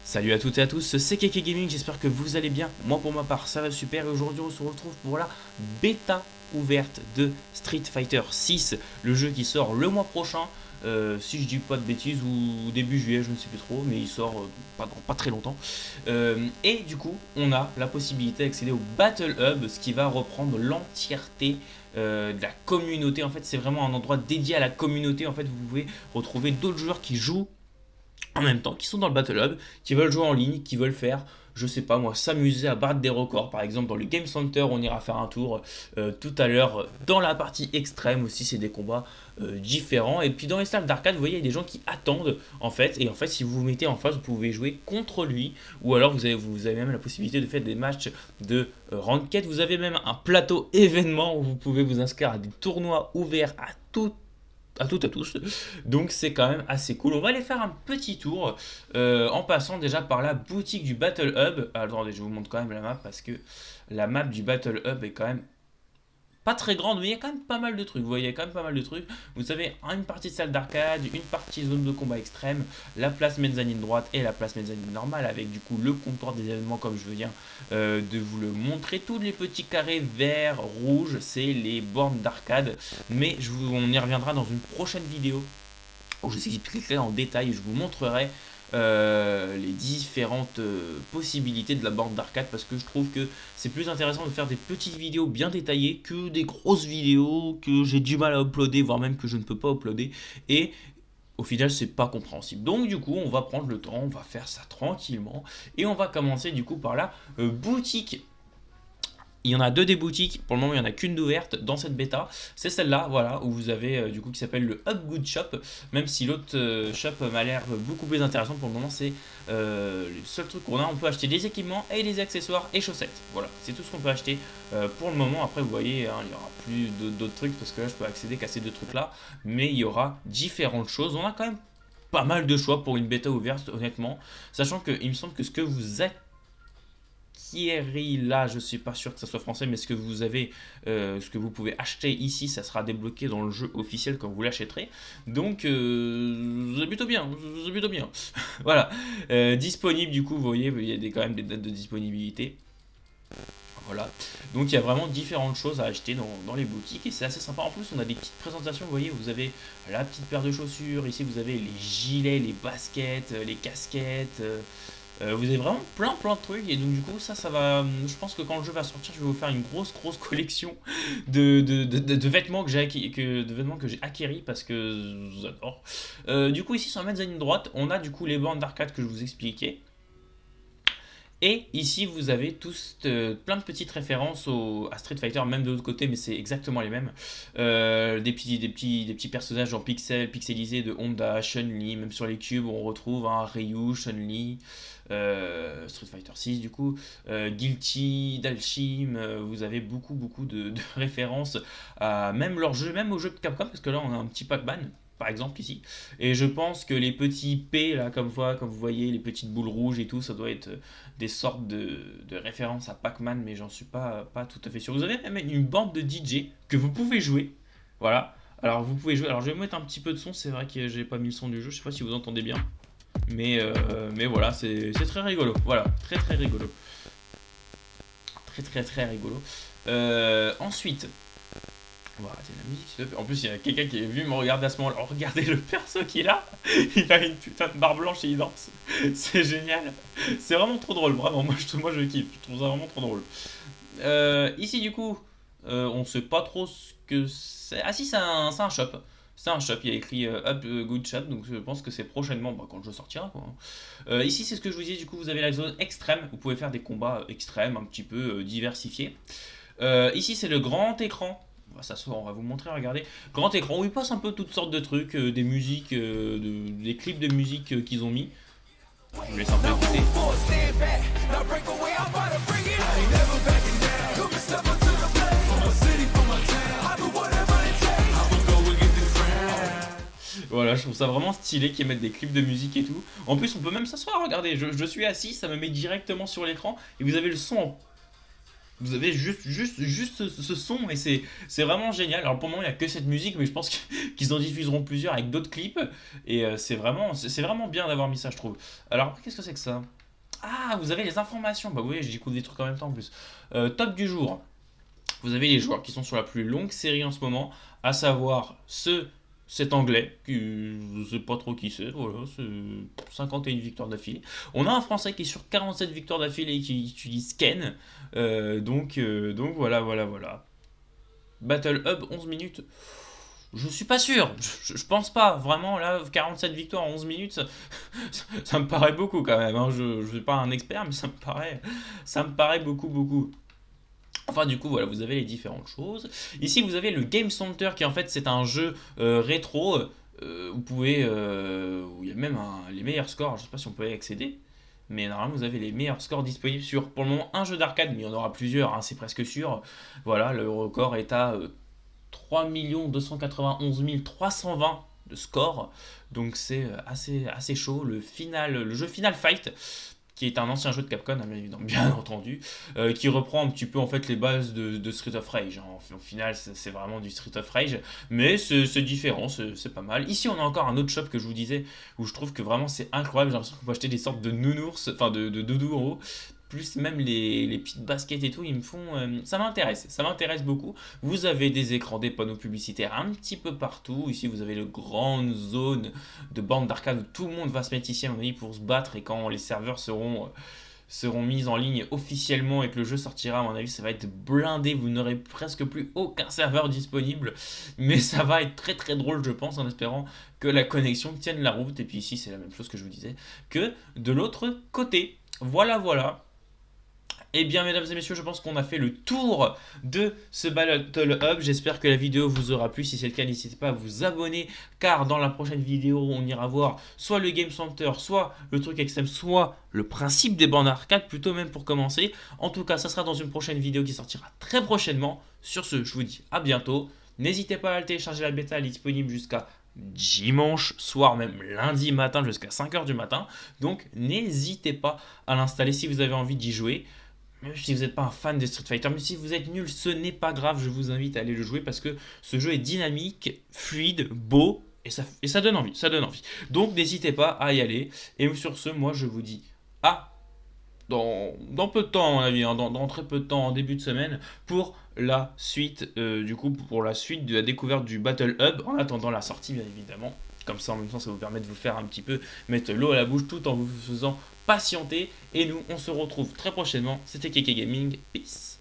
Salut à toutes et à tous, c'est Keke Gaming, j'espère que vous allez bien. Moi pour ma part ça va super et aujourd'hui on se retrouve pour la bêta ouverte de Street Fighter 6, le jeu qui sort le mois prochain, si je dis pas de bêtises, ou début juillet, je ne sais plus trop, mais il sort dans pas très longtemps. Et du coup on a la possibilité d'accéder au Battle Hub, ce qui va reprendre l'entièreté de la communauté. En fait c'est vraiment un endroit dédié à la communauté. En fait vous pouvez retrouver d'autres joueurs qui jouent en même temps, qui sont dans le Battle Hub, qui veulent jouer en ligne, qui veulent faire, je sais pas moi, s'amuser à battre des records. Par exemple, dans le Game Center, on ira faire un tour tout à l'heure. Dans la partie extrême aussi, c'est des combats différents. Et puis dans les salles d'arcade, vous voyez, il y a des gens qui attendent en fait. Et en fait, si vous vous mettez en face, vous pouvez jouer contre lui. Ou alors, vous avez même la possibilité de faire des matchs de ranked. Vous avez même un plateau événement où vous pouvez vous inscrire à des tournois ouverts à toutes et à tous. Donc c'est quand même assez cool. On va aller faire un petit tour en passant déjà par la boutique du Battle Hub. Attendez, je vous montre quand même la map parce que la map du Battle Hub est quand même pas très grande, mais il y a quand même pas mal de trucs. Vous voyez, il y a quand même pas mal de trucs. Vous avez une partie de salle d'arcade, une partie zone de combat extrême, la place mezzanine droite et la place mezzanine normale, avec du coup le comptoir des événements, comme je viens de vous le montrer. Tous les petits carrés verts, rouges, c'est les bornes d'arcade. Mais on y reviendra dans une prochaine vidéo où je vous expliquerai en détail, je vous montrerai les différentes possibilités de la borne d'arcade, parce que je trouve que c'est plus intéressant de faire des petites vidéos bien détaillées que des grosses vidéos que j'ai du mal à uploader, voire même que je ne peux pas uploader, et au final c'est pas compréhensible. Donc du coup on va prendre le temps, on va faire ça tranquillement, et on va commencer du coup par la boutique. Il y en a deux des boutiques, pour le moment il n'y en a qu'une d'ouverte dans cette bêta, c'est celle-là, voilà, où vous avez du coup qui s'appelle le Up Good Shop, même si l'autre shop m'a l'air beaucoup plus intéressant. Pour le moment c'est le seul truc qu'on a. On peut acheter des équipements et des accessoires et chaussettes, voilà, c'est tout ce qu'on peut acheter pour le moment. Après vous voyez, hein, il n'y aura plus d'autres trucs parce que là je peux accéder qu'à ces deux trucs là, mais il y aura différentes choses. On a quand même pas mal de choix pour une bêta ouverte honnêtement, sachant qu'il me semble que ce que vous Thierry, là, je suis pas sûr que ça soit français, mais ce que vous avez, ce que vous pouvez acheter ici, ça sera débloqué dans le jeu officiel quand vous l'achèterez. Donc, c'est plutôt bien, c'est plutôt bien. Voilà, disponible du coup, vous voyez, il y a quand même des dates de disponibilité. Voilà, donc il y a vraiment différentes choses à acheter dans les boutiques et c'est assez sympa. En plus, on a des petites présentations, vous voyez, vous avez la petite paire de chaussures, ici vous avez les gilets, les baskets, les casquettes. Vous avez vraiment plein de trucs et donc du coup ça va, je pense que quand le jeu va sortir je vais vous faire une grosse collection de vêtements que j'ai acquéris parce que j'adore. Du coup ici sur la mezzanine droite on a du coup les bornes d'arcade que je vous expliquais. Et ici, vous avez tous plein de petites références à Street Fighter, même de l'autre côté, mais c'est exactement les mêmes. Des petits personnages en pixelisés de Honda, Chun-Li, même sur les cubes, on retrouve Ryu, Chun-Li, Street Fighter 6 du coup, Guilty, Dalshim. Vous avez beaucoup de références à même leur jeu, même au jeu de Capcom, parce que là, on a un petit Pac-Man par exemple ici. Et je pense que les petits P, là, comme vous voyez, les petites boules rouges et tout, ça doit être des sortes de références à Pac-Man, mais j'en suis pas tout à fait sûr. Vous avez même une bande de DJ que vous pouvez jouer. Voilà. Alors vous pouvez jouer. Alors je vais mettre un petit peu de son, c'est vrai que j'ai pas mis le son du jeu, je sais pas si vous entendez bien. Mais voilà, c'est très rigolo. Voilà, très rigolo. Très rigolo. Ensuite, on va arrêter la musique s'il te plaît. En plus, il y a quelqu'un qui est venu me regarder à ce moment-là. Alors, regardez le perso qu'il a. Il a une putain de barre blanche et il danse. C'est génial. C'est vraiment trop drôle. Vraiment, moi je kiffe. Je trouve ça vraiment trop drôle. Ici, du coup, on sait pas trop ce que c'est. Ah, si, c'est un shop. C'est un shop. Il y a écrit Up Good Shop. Donc, je pense que c'est prochainement quand le jeu sortira, quoi. Ici, c'est ce que je vous disais. Du coup, vous avez la zone extrême. Vous pouvez faire des combats extrêmes, un petit peu diversifiés. Ici, c'est le grand écran. On va vous montrer, regardez. Grand écran où il passe un peu toutes sortes de trucs, des musiques, des clips de musique qu'ils ont mis. Je vous laisse un peu écouter. Voilà, je trouve ça vraiment stylé qu'ils mettent des clips de musique et tout. En plus, on peut même s'asseoir, regardez, je suis assis, ça me met directement sur l'écran et vous avez le son Vous avez juste ce son et c'est vraiment génial. Alors pour le moment, il n'y a que cette musique, mais je pense qu'ils en diffuseront plusieurs avec d'autres clips. Et c'est vraiment bien d'avoir mis ça, je trouve. Alors après, qu'est-ce que c'est que ça? Ah, vous avez les informations. Bah oui, je découvre des trucs en même temps en plus. Top du jour. Vous avez les joueurs qui sont sur la plus longue série en ce moment, à savoir cet anglais, qui je sais pas trop qui c'est, voilà, c'est 51 victoires d'affilée. On a un français qui est sur 47 victoires d'affilée et qui utilise Ken. Donc voilà. Battle Hub 11 minutes. Je suis pas sûr, je pense pas, vraiment là, 47 victoires en 11 minutes, ça me paraît beaucoup quand même, hein. Je suis pas un expert, mais ça me paraît beaucoup. Enfin, du coup, voilà, vous avez les différentes choses. Ici, vous avez le Game Center qui, en fait, c'est un jeu rétro. Vous pouvez. Où il y a même les meilleurs scores. Je sais pas si on peut y accéder. Mais normalement, vous avez les meilleurs scores disponibles sur, pour le moment, un jeu d'arcade. Mais il y en aura plusieurs, hein, c'est presque sûr. Voilà, le record est à 3 291 320 de score. Donc, c'est assez chaud. Le jeu Final Fight qui est un ancien jeu de Capcom, hein, bien entendu, qui reprend un petit peu en fait les bases de Street of Rage, hein. Au final, c'est vraiment du Street of Rage, mais c'est différent, c'est pas mal. Ici, on a encore un autre shop que je vous disais, où je trouve que vraiment c'est incroyable. J'ai l'impression qu'on peut acheter des sortes de nounours, enfin de doudous en haut. Plus même les petites baskets et tout, ils me font. Ça m'intéresse beaucoup. Vous avez des écrans, des panneaux publicitaires un petit peu partout. Ici, vous avez le grande zone de bande d'arcade où tout le monde va se mettre ici, à mon avis, pour se battre. Et quand les serveurs seront mis en ligne officiellement et que le jeu sortira, à mon avis, ça va être blindé. Vous n'aurez presque plus aucun serveur disponible. Mais ça va être très drôle, je pense, en espérant que la connexion tienne la route. Et puis ici, c'est la même chose que je vous disais que de l'autre côté. Voilà. Eh bien, mesdames et messieurs, je pense qu'on a fait le tour de ce Battle Hub. J'espère que la vidéo vous aura plu. Si c'est le cas, n'hésitez pas à vous abonner, car dans la prochaine vidéo, on ira voir soit le Game Center, soit le truc extrême, soit le principe des bandes arcade, plutôt même pour commencer. En tout cas, ça sera dans une prochaine vidéo qui sortira très prochainement. Sur ce, je vous dis à bientôt. N'hésitez pas à télécharger la bêta, elle est disponible jusqu'à dimanche soir, même lundi matin jusqu'à 5h du matin. Donc n'hésitez pas à l'installer si vous avez envie d'y jouer. Même si vous n'êtes pas un fan de Street Fighter, mais si vous êtes nul, ce n'est pas grave, je vous invite à aller le jouer parce que ce jeu est dynamique, fluide, beau et ça donne envie, ça donne envie. Donc n'hésitez pas à y aller. Et sur ce, moi je vous dis à dans peu de temps, à mon avis, hein, dans très peu de temps, en début de semaine, pour la suite, pour la suite de la découverte du Battle Hub, en attendant la sortie, bien évidemment. Comme ça, en même temps, ça vous permet de vous faire un petit peu mettre l'eau à la bouche tout en vous faisant patienter. Et nous, on se retrouve très prochainement. C'était Keke Gaming. Peace.